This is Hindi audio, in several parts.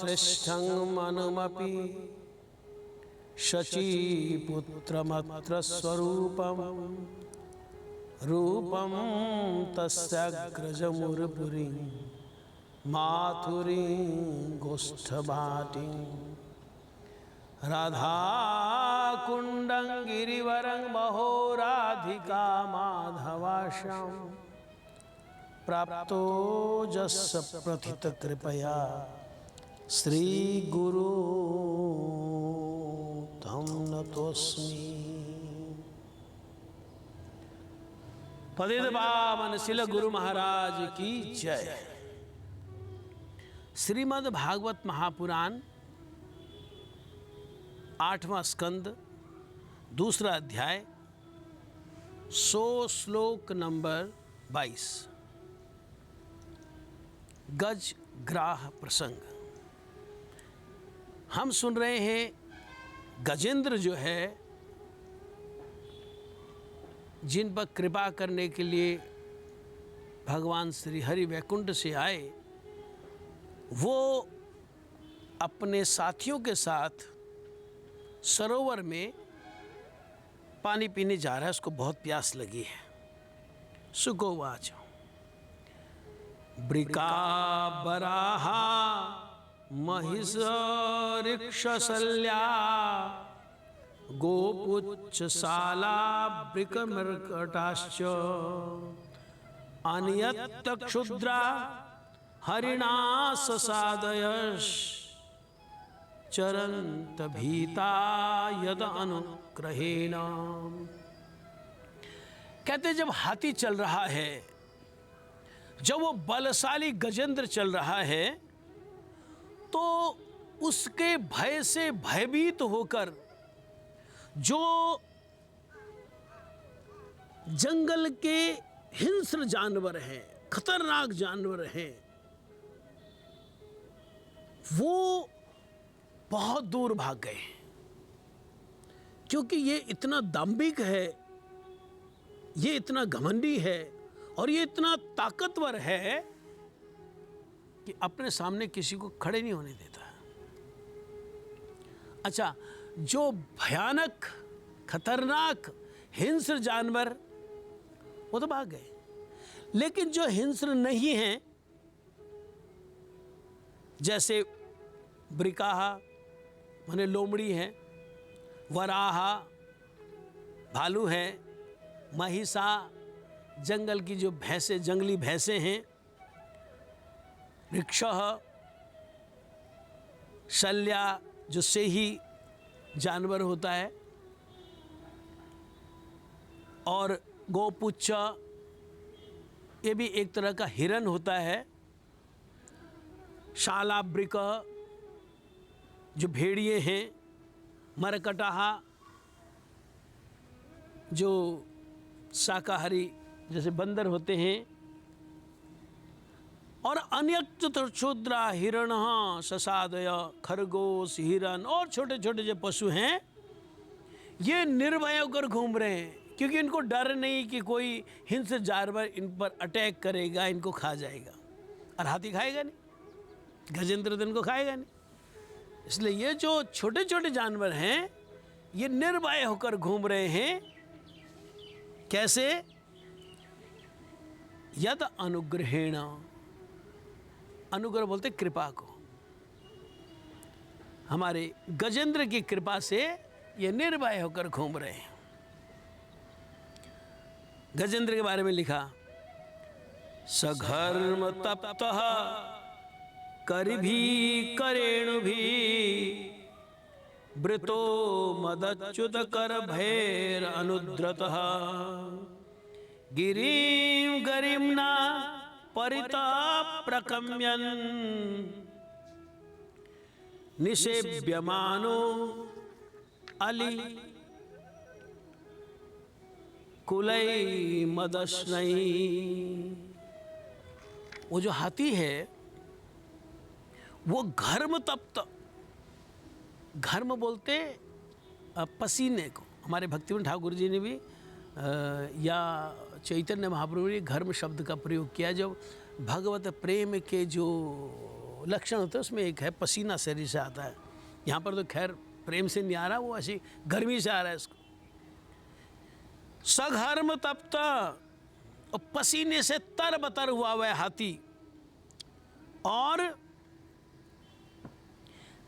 श्रेष्ठं मनुमपि शचीपुत्रमत्र स्वरूपं रूपं तस्याग्रजमुर्पुरीं माथुरीं गोष्ठभाटिं राधाकुण्डं गिरिवरं महोराधिका माधवाश्यां प्राप्तो जस्य प्रथित कृपया श्री गुरु तं नतोस्मि। पतित पावन शिल गुरु महाराज की जय। श्रीमद् भागवत महापुराण 8वां स्कंद, दूसरा अध्याय, 100 श्लोक नंबर 22, गज ग्राह प्रसंग। हम सुन रहे हैं गजेंद्र जो है, जिन पर कृपा करने के लिए भगवान श्री हरि वैकुंठ से आए, वो अपने साथियों के साथ सरोवर में पानी पीने जा रहा है। उसको बहुत प्यास लगी है। सुकोवाच वृकाबराहा महिषऋक्षशल्या गोपुच्छशाला वृकमर्कटाश्च अनियत्तक्षुद्रा हरिणा ससादयश् चरन्त भीता यद अनुग्रहेण। कहते जब हाथी चल रहा है, जब वो बलशाली गजेंद्र चल रहा है, तो उसके भय से भयभीत होकर जो जंगल के हिंस्र जानवर हैं, खतरनाक जानवर हैं, वो बहुत दूर भाग गए। क्योंकि ये इतना दाम्भिक है, ये इतना घमंडी है और ये इतना ताकतवर है कि अपने सामने किसी को खड़े नहीं होने देता। अच्छा, जो भयानक खतरनाक हिंस्र जानवर वो तो भाग गए, लेकिन जो हिंस्र नहीं हैं, जैसे वृकाहा माने लोमड़ी है, वराहा भालू है, महिषा जंगल की जो भैंसे, जंगली भैंसे हैं, ऋक्षः शल्या जो सेही जानवर होता है, और गोपुच्छ ये भी एक तरह का हिरन होता है, शालावृक जो भेड़िए हैं, मरकटाहा जो शाकाहारी जैसे बंदर होते हैं, और अन्यक्षुद्रा हिरण ससादय खरगोश हिरन और छोटे छोटे जो पशु हैं, ये निर्भय होकर घूम रहे हैं, क्योंकि इनको डर नहीं कि कोई हिंस्र जानवर इन पर अटैक करेगा, इनको खा जाएगा। और हाथी खाएगा नहीं, गजेंद्र तो इनको खाएगा नहीं। इसलिए ये जो छोटे छोटे जानवर हैं, ये निर्भय होकर घूम रहे हैं। कैसे? यद अनुग्रहेण, अनुग्रह बोलते कृपा को। हमारे गजेंद्र की कृपा से ये निर्भय होकर घूम रहे हैं। गजेंद्र के बारे में लिखा, सघर्म तप्तः करिभी करेणु भी वृतो मदच्युत कर भैर अनुद्रतः गिरिं गरिम्ना परिता प्रकम्यन् निषेव्यमानो अली कुलै मदश्नै। वो जो हाथी है वो घर्म तप्त, घर्म बोलते पसीने को। हमारे भक्तिविनोद ठाकुर जी ने भी या चैतन्य महाप्रभु ने घर्म शब्द का प्रयोग किया। जब भगवत प्रेम के जो लक्षण होते हैं उसमें एक है पसीना शरीर से आता है। यहाँ पर तो खैर प्रेम से नहीं आ रहा, वो ऐसी गर्मी से आ रहा है इसको। सघर्म तप्त, और पसीने से तरबतर हुआ वह हाथी, और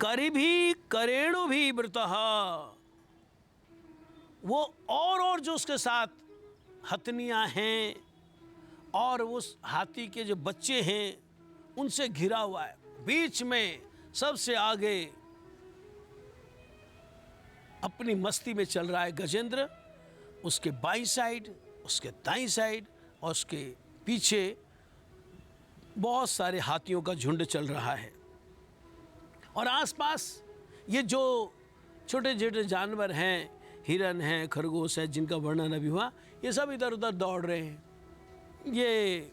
करी भी करेणु भी वृतः, वो और जो उसके साथ हथनियाँ हैं और उस हाथी के जो बच्चे हैं उनसे घिरा हुआ है। बीच में सबसे आगे अपनी मस्ती में चल रहा है गजेंद्र, उसके बाईं साइड, उसके दाईं साइड और उसके पीछे बहुत सारे हाथियों का झुंड चल रहा है। और आसपास ये जो छोटे छोटे जानवर हैं, हिरन हैं, खरगोश है, जिनका वर्णन अभी हुआ, ये सब इधर उधर दौड़ रहे हैं। ये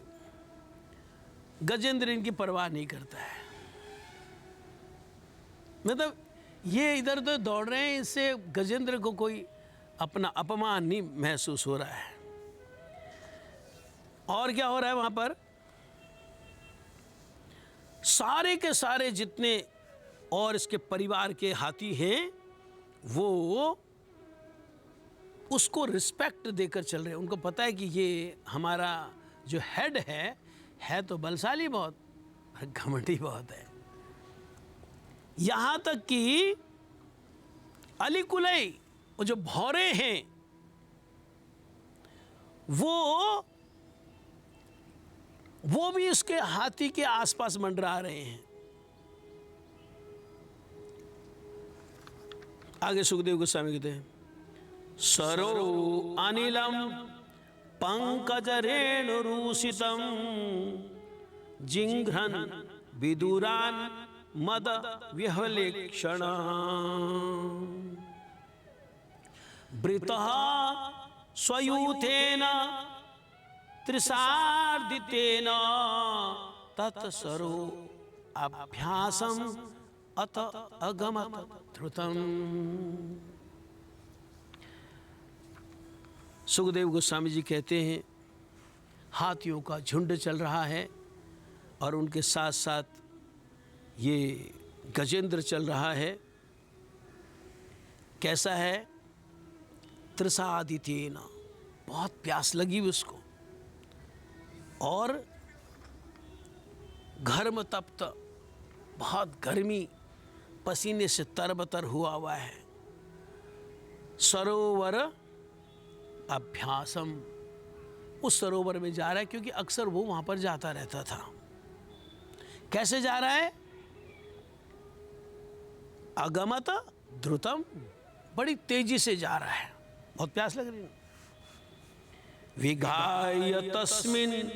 गजेंद्र इनकी परवाह नहीं करता है, मतलब ये इधर उधर दौड़ रहे हैं, इससे गजेंद्र को कोई अपना अपमान नहीं महसूस हो रहा है। और क्या हो रहा है वहां पर, सारे के सारे जितने और इसके परिवार के हाथी हैं वो उसको रिस्पेक्ट देकर चल रहे हैं। उनको पता है कि ये हमारा जो हेड है तो बलशाली बहुत, घमंडी बहुत है। यहां तक कि अलीकुलई, वो जो भौरे हैं, वो भी इसके हाथी के आसपास मंडरा रहे हैं। आगे सुखदेव गोस्वामी कहते हैं, सरो अनिलम पंकज रेणुरूषितम जिंघ्रन विदुरान मद विहलेक्षण वृतः स्वयूथेन त्रिसार्दितेन तत्सरो अभ्यासम अत अगमत ध्रुतम। सुखदेव गोस्वामी जी कहते हैं, हाथियों का झुंड चल रहा है और उनके साथ साथ ये गजेंद्र चल रहा है। कैसा है, त्रिसादितेन, बहुत प्यास लगी उसको, और घर्म तप्त, बहुत गर्मी, पसीने से तरबतर हुआ है। सरोवर अभ्यासम, उस सरोवर में जा रहा है क्योंकि अक्सर वो वहां पर जाता रहता था। कैसे जा रहा है, अगमत ध्रुतम, बड़ी तेजी से जा रहा है, बहुत प्यास लग रही है। विघाय तस्मिन्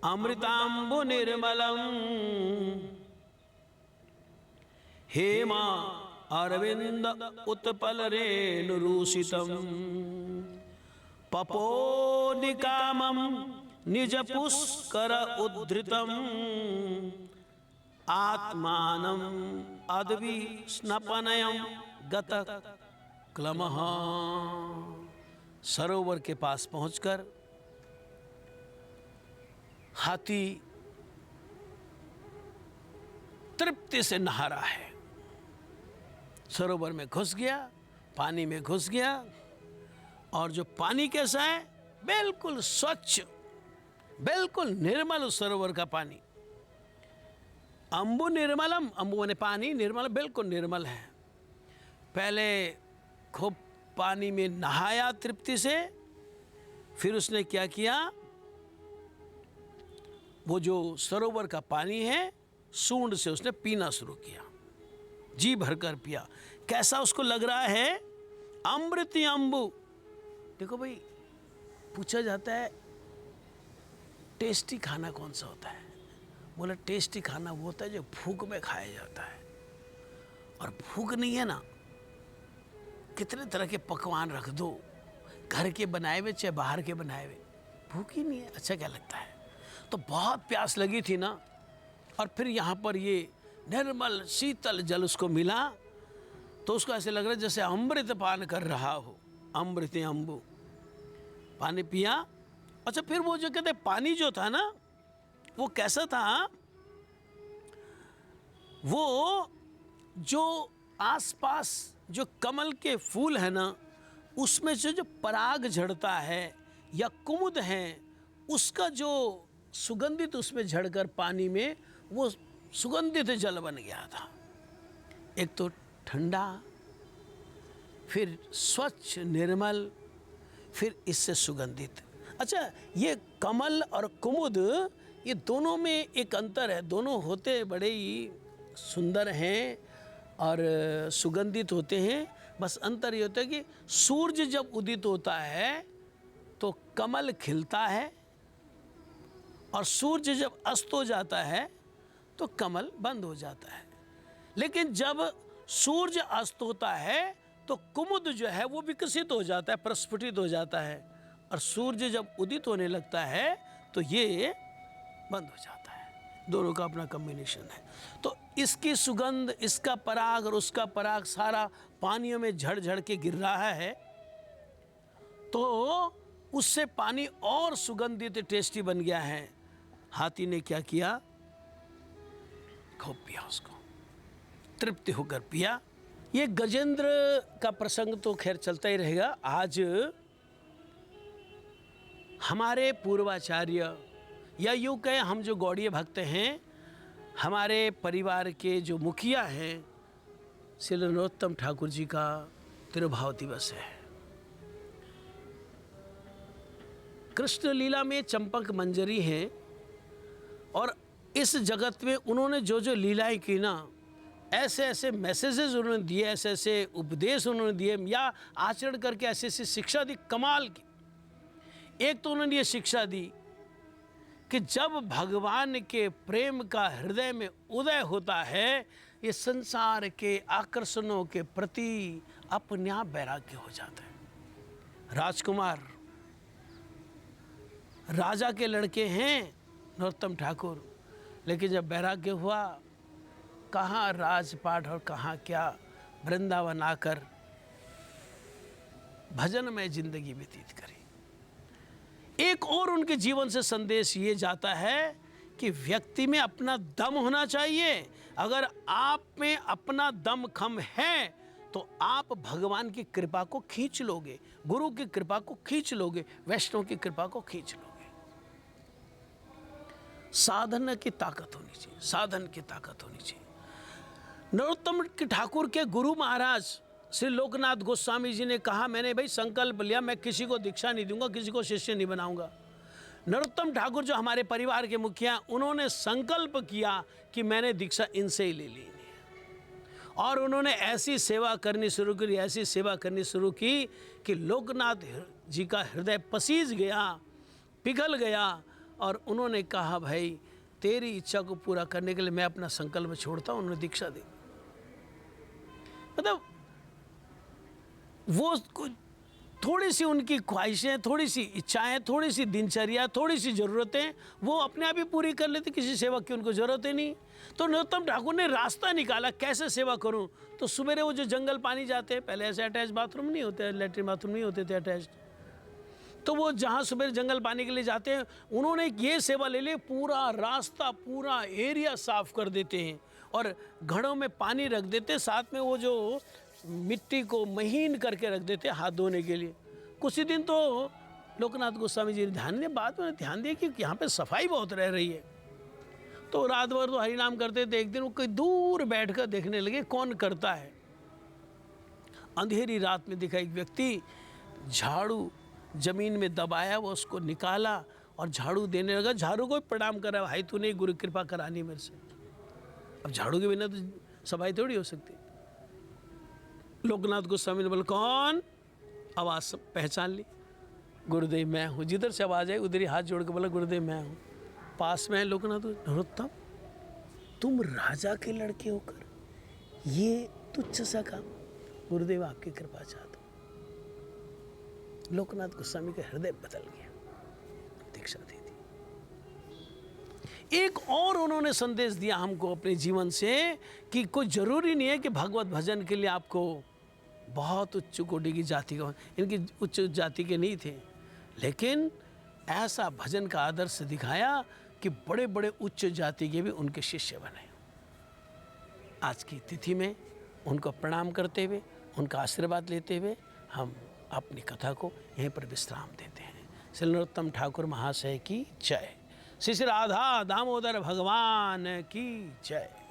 अमृतांबु निर्मलम हेमा अरविंद उत्पल रेणुरूषितम पपोनिकामम निज पुष्कर उद्धृतम आत्मानम अद्वि स्नपनयम गत क्लमः। सरोवर के पास पहुंचकर हाथी तृप्ति से नहा रहा है। सरोवर में घुस गया, पानी में घुस गया, और जो पानी कैसा है, बिल्कुल स्वच्छ, बिल्कुल निर्मल उस सरोवर का पानी। अम्बु निर्मलम, अम्बु माने पानी, निर्मल बिल्कुल निर्मल है। पहले खूब पानी में नहाया तृप्ति से, फिर उसने क्या किया, वो जो सरोवर का पानी है सूंड से उसने पीना शुरू किया, जी भरकर पिया। कैसा उसको लग रहा है, अमृत अम्बु। देखो भाई, पूछा जाता है टेस्टी खाना कौन सा होता है, बोला टेस्टी खाना वो होता है जो भूख में खाया जाता है। और भूख नहीं है ना, कितने तरह के पकवान रख दो, घर के बनाए हुए चाहे बाहर के बनाए हुए, भूख ही नहीं है, अच्छा क्या लगता है। तो बहुत प्यास लगी थी ना, और फिर यहाँ पर ये निर्मल शीतल जल उसको मिला, तो उसको ऐसे लग रहा है जैसे अमृत पान कर रहा हो। अमृत अम्बु, पानी पिया। अच्छा, फिर वो जो कहते पानी जो था ना, वो कैसा था, वो जो आसपास जो कमल के फूल है ना, उसमें से जो पराग झड़ता है या कुमुद है, उसका जो सुगंधित उसमें झड़कर पानी में वो सुगंधित जल बन गया था। एक तो ठंडा, फिर स्वच्छ निर्मल, फिर इससे सुगंधित। अच्छा, ये कमल और कुमुद, ये दोनों में एक अंतर है। दोनों होते बड़े ही सुंदर हैं और सुगंधित होते हैं, बस अंतर ये होता है कि सूर्य जब उदित होता है तो कमल खिलता है, और सूर्य जब अस्त हो जाता है तो कमल बंद हो जाता है। लेकिन जब सूर्य अस्त होता है तो कुमुद जो है वो विकसित हो जाता है, प्रस्फुटित हो जाता है, और सूर्य जब उदित होने लगता है तो ये बंद हो जाता है। दोनों का अपना कॉम्बिनेशन है। तो इसकी सुगंध, इसका पराग और उसका पराग सारा पानियों में झड़ झड़ के गिर रहा है, तो उससे पानी और सुगंधित टेस्टी बन गया है। हाथी ने क्या किया? खूब पिया, उसको तृप्ति होकर पिया। ये गजेंद्र का प्रसंग तो खैर चलता ही रहेगा। आज हमारे पूर्वाचार्य, या यूँ कहें हम जो गौड़ीय भक्त हैं, हमारे परिवार के जो मुखिया हैं, श्री नरोत्तम ठाकुर जी का तिरुभाव दिवस है। कृष्ण लीला में चंपक मंजरी है, और इस जगत में उन्होंने जो जो लीलाएं की ना, ऐसे ऐसे मैसेजेस उन्होंने दिए, ऐसे ऐसे उपदेश उन्होंने दिए, या आचरण करके ऐसी ऐसी शिक्षा दी कमाल की। एक तो उन्होंने ये शिक्षा दी कि जब भगवान के प्रेम का हृदय में उदय होता है, ये संसार के आकर्षणों के प्रति अपने आप वैराग्य हो जाता है। राजकुमार राजा के लड़के हैं नरोत्तम ठाकुर, लेकिन जब वैराग्य हुआ, कहाँ राजपाट और कहाँ क्या, वृंदावन आकर भजन में जिंदगी व्यतीत करी। एक और उनके जीवन से संदेश ये जाता है कि व्यक्ति में अपना दम होना चाहिए। अगर आप में अपना दम खम है तो आप भगवान की कृपा को खींच लोगे, गुरु की कृपा को खींच लोगे, वैष्णव की कृपा को खींच लोगे। साधन की ताकत होनी चाहिए, साधन की ताकत होनी चाहिए। नरोत्तम ठाकुर के गुरु महाराज श्री लोकनाथ गोस्वामी जी ने कहा, मैंने भाई संकल्प लिया, मैं किसी को दीक्षा नहीं दूंगा, किसी को शिष्य नहीं बनाऊंगा। नरोत्तम ठाकुर जो हमारे परिवार के मुखिया, उन्होंने संकल्प किया कि मैंने दीक्षा इनसे ही ले ली, और उन्होंने ऐसी सेवा करनी शुरू की, ऐसी सेवा करनी शुरू की कि लोकनाथ जी का हृदय पसीज गया, पिघल गया, और उन्होंने कहा, भाई तेरी इच्छा को पूरा करने के लिए मैं अपना संकल्प छोड़ता हूँ। उन्होंने दीक्षा दी। मतलब वो थोड़ी सी उनकी ख्वाहिशें, थोड़ी सी इच्छाएं, थोड़ी सी दिनचर्या, थोड़ी सी ज़रूरतें वो अपने आप ही पूरी कर लेते, किसी सेवा की उनको ज़रूरत ही नहीं। तो नरोत्तम ठाकुर ने रास्ता निकाला, कैसे सेवा करूं। तो सुबह वो जो जंगल पानी जाते हैं, पहले ऐसे अटैच बाथरूम नहीं होते, लेटरिन बाथरूम नहीं होते थे अटैच, तो वो जहाँ सुबह जंगल पानी के लिए जाते हैं, उन्होंने ये सेवा ले ली, पूरा रास्ता, पूरा एरिया साफ कर देते हैं और घड़ों में पानी रख देते हैं, साथ में वो जो मिट्टी को महीन करके रख देते हाथ धोने के लिए। कुछ ही दिन तो लोकनाथ गोस्वामी जी ने ध्यान दिया, बाद में ध्यान दिया कि यहाँ पे सफाई बहुत रह रही है। तो रात भर तो हरिनाम करते थे। एक दिन वो कोई दूर बैठकर देखने लगे कौन करता है। अंधेरी रात में दिखा एक व्यक्ति झाड़ू जमीन में दबाया, वो उसको निकाला और झाड़ू देने लगा। झाड़ू को प्रणाम करा, भाई तूने गुरु कृपा करानी मेरे से। अब झाड़ू के बिना तो सफाई थोड़ी हो सकती। लोकनाथ गोस्वामी ने बोला, कौन? आवाज़ पहचान ली, गुरुदेव मैं हूँ। जिधर से आवाज़ आई उधर ही हाथ जोड़ के बोला, गुरुदेव मैं हूँ। पास में है लोकनाथ। नरोत्तम, तुम राजा के लड़के होकर ये तुच्छ सा काम? गुरुदेव आपकी कृपा चाहता। लोकनाथ गोस्वामी का हृदय बदल गया, दीक्षा दी थी। एक और उन्होंने संदेश दिया हमको अपने जीवन से कि कोई जरूरी नहीं है कि भगवत भजन के लिए आपको बहुत उच्च कोटि की जाति का, इनकी उच्च जाति के नहीं थे, लेकिन ऐसा भजन का आदर्श दिखाया कि बड़े बड़े उच्च जाति के भी उनके शिष्य बने। आज की तिथि में उनको प्रणाम करते हुए, उनका आशीर्वाद लेते हुए हम अपनी कथा को यहीं पर विश्राम देते हैं। श्री नरोत्तम ठाकुर महाशय की जय। श्री श्री राधा दामोदर भगवान की जय।